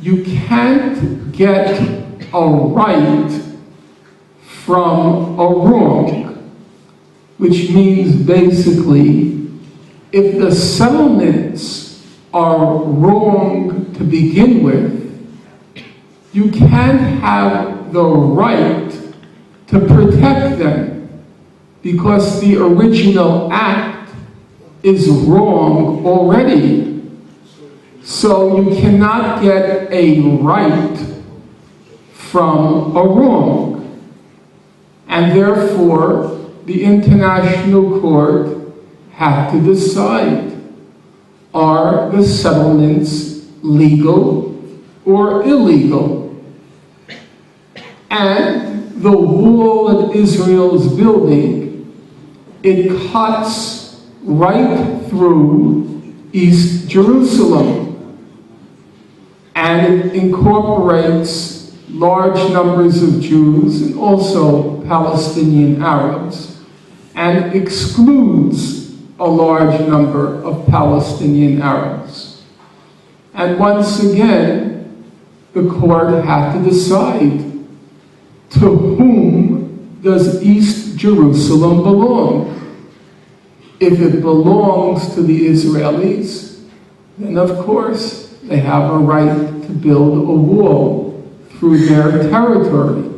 you can't get a right from a wrong, which means basically, if the settlements are wrong to begin with, you can't have the right to protect them because the original act is wrong already. So you cannot get a right from a wrong. And therefore, the International Court had to decide, are the settlements legal or illegal? And the wall that Israel is building, it cuts right through East Jerusalem. And it incorporates large numbers of Jews and also Palestinian Arabs, and excludes a large number of Palestinian Arabs. And once again, the court had to decide, to whom does East Jerusalem belong? If it belongs to the Israelis, then of course they have a right to build a wall through their territory.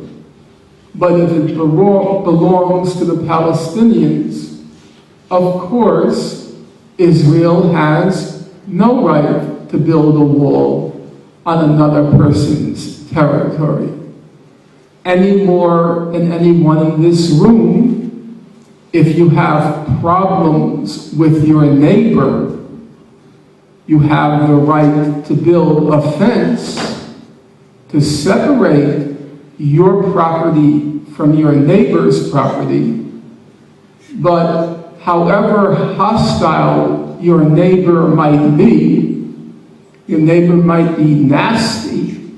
But if it belongs to the Palestinians, of course, Israel has no right to build a wall on another person's territory. Any more than anyone in this room, if you have problems with your neighbor, you have the right to build a fence to separate your property from your neighbor's property. But however hostile your neighbor might be, your neighbor might be nasty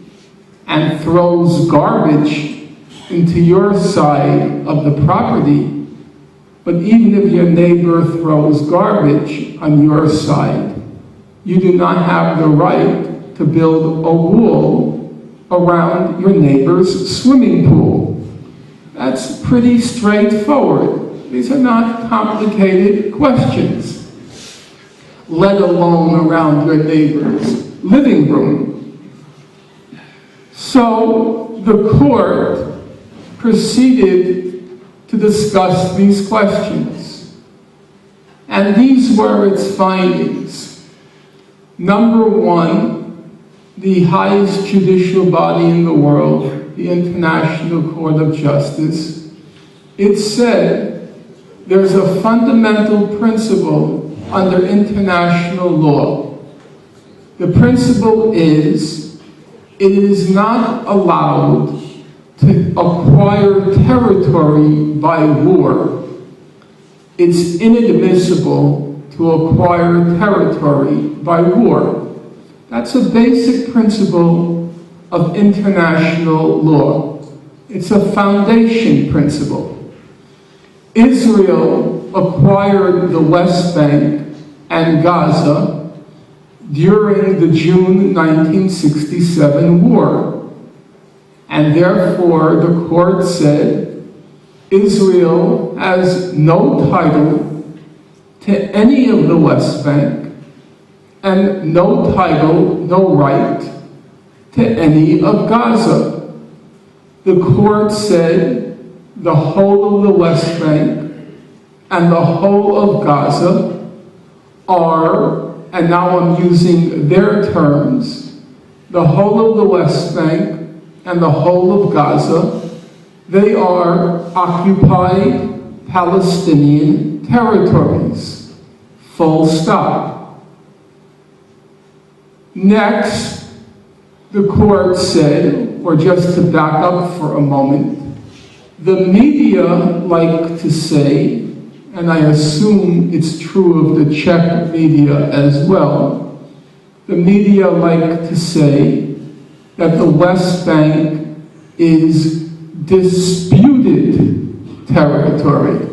and throws garbage into your side of the property. But even if your neighbor throws garbage on your side, you do not have the right to build a wall around your neighbor's swimming pool. That's pretty straightforward. These are not complicated questions, let alone around your neighbor's living room. So the court proceeded to discuss these questions. And these were its findings. Number one, the highest judicial body in the world, the International Court of Justice, it said there's a fundamental principle under international law. The principle is, it is not allowed to acquire territory by war. It's inadmissible to acquire territory by war. That's a basic principle of international law. It's a foundation principle. Israel acquired the West Bank and Gaza during the June 1967 war. And therefore, the court said, Israel has no title to any of the West Bank, and no title, no right to any of Gaza. The court said the whole of the West Bank and the whole of Gaza are, and now I'm using their terms, the whole of the West Bank and the whole of Gaza, they are occupied Palestinian territories. Full stop. Next, the court said, or just to back up for a moment, the media like to say, and I assume it's true of the Czech media as well, the media like to say that the West Bank is disputed territory.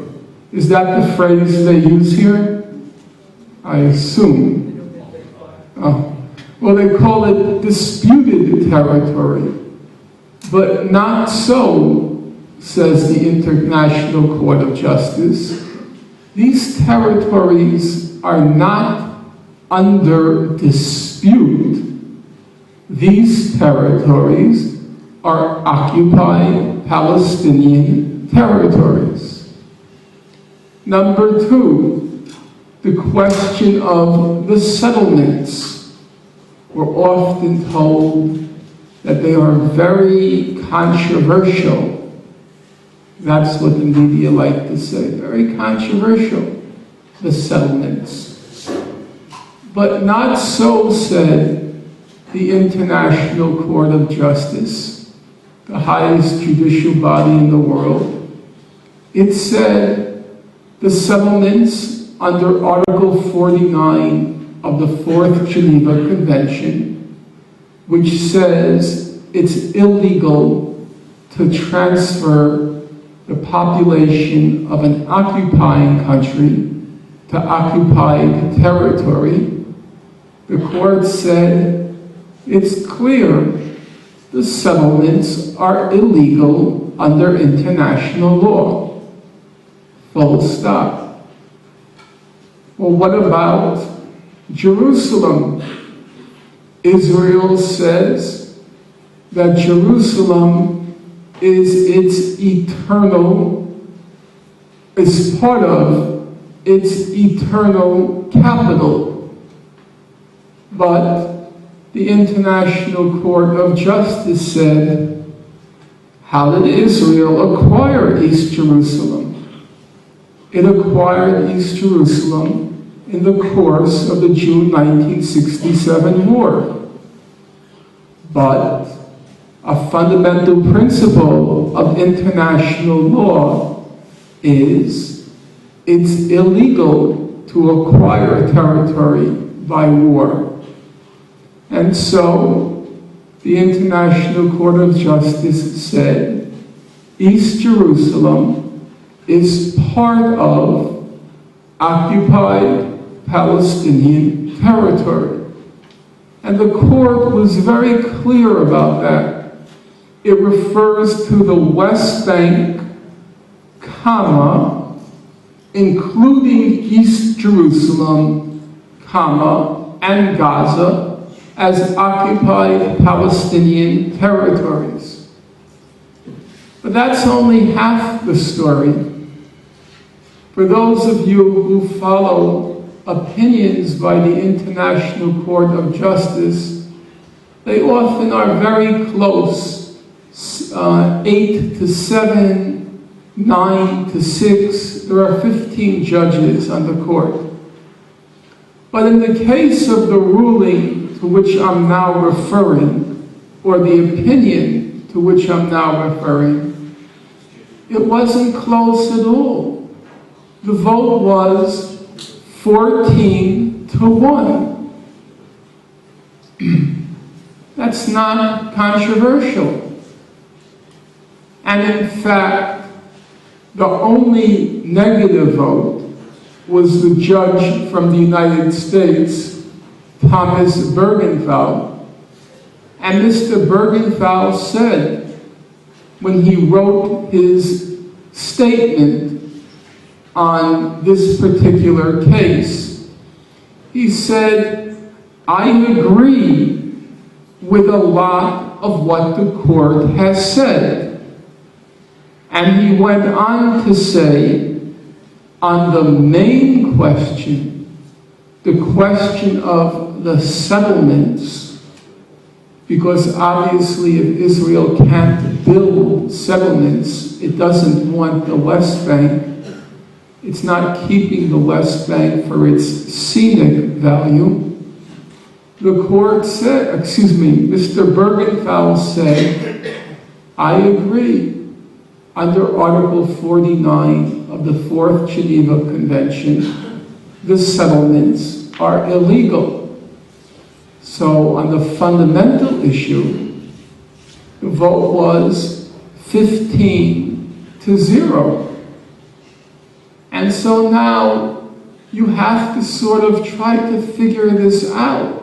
Is that the phrase they use here? I assume. Oh. Well, they call it disputed territory, but not so, says the International Court of Justice. These territories are not under dispute. These territories are occupied Palestinian territories. Number two, the question of the settlements. We're often told that they are very controversial. That's what the media like to say, very controversial, the settlements. But not so, said the International Court of Justice, the highest judicial body in the world. It said the settlements under Article 49 of the Fourth Geneva Convention, which says it's illegal to transfer the population of an occupying country to occupied territory, the court said it's clear the settlements are illegal under international law. Full stop. Well, what about Jerusalem? Israel says that Jerusalem is part of its eternal capital. But the International Court of Justice said, how did Israel acquire East Jerusalem? It acquired East Jerusalem in the course of the June 1967 war. But a fundamental principle of international law is it's illegal to acquire territory by war. And so the International Court of Justice said East Jerusalem is part of occupied Palestinian territory. And the court was very clear about that. It refers to the West Bank, comma, including East Jerusalem, comma, and Gaza, as occupied Palestinian territories. But that's only half the story. For those of you who follow opinions by the International Court of Justice, they often are very close, 8 to 7, 9 to 6. There are 15 judges on the court. But in the case of the ruling to which I'm now referring, or the opinion to which I'm now referring, it wasn't close at all. The vote was 14 to 1. That's not controversial. And in fact, the only negative vote was the judge from the United States, Thomas Bergenthal. And Mr. Bergenthal said, when he wrote his statement on this particular case, he said, I agree with a lot of what the court has said. And he went on to say, on the main question, the question of the settlements, because obviously if Israel can't build settlements, it doesn't want the West Bank. It's not keeping the West Bank for its scenic value. The court said, Mr. Bergenthal said, I agree. Under Article 49 of the Fourth Geneva Convention, the settlements are illegal. So on the fundamental issue, the vote was 15 to 0. And so now you have to sort of try to figure this out.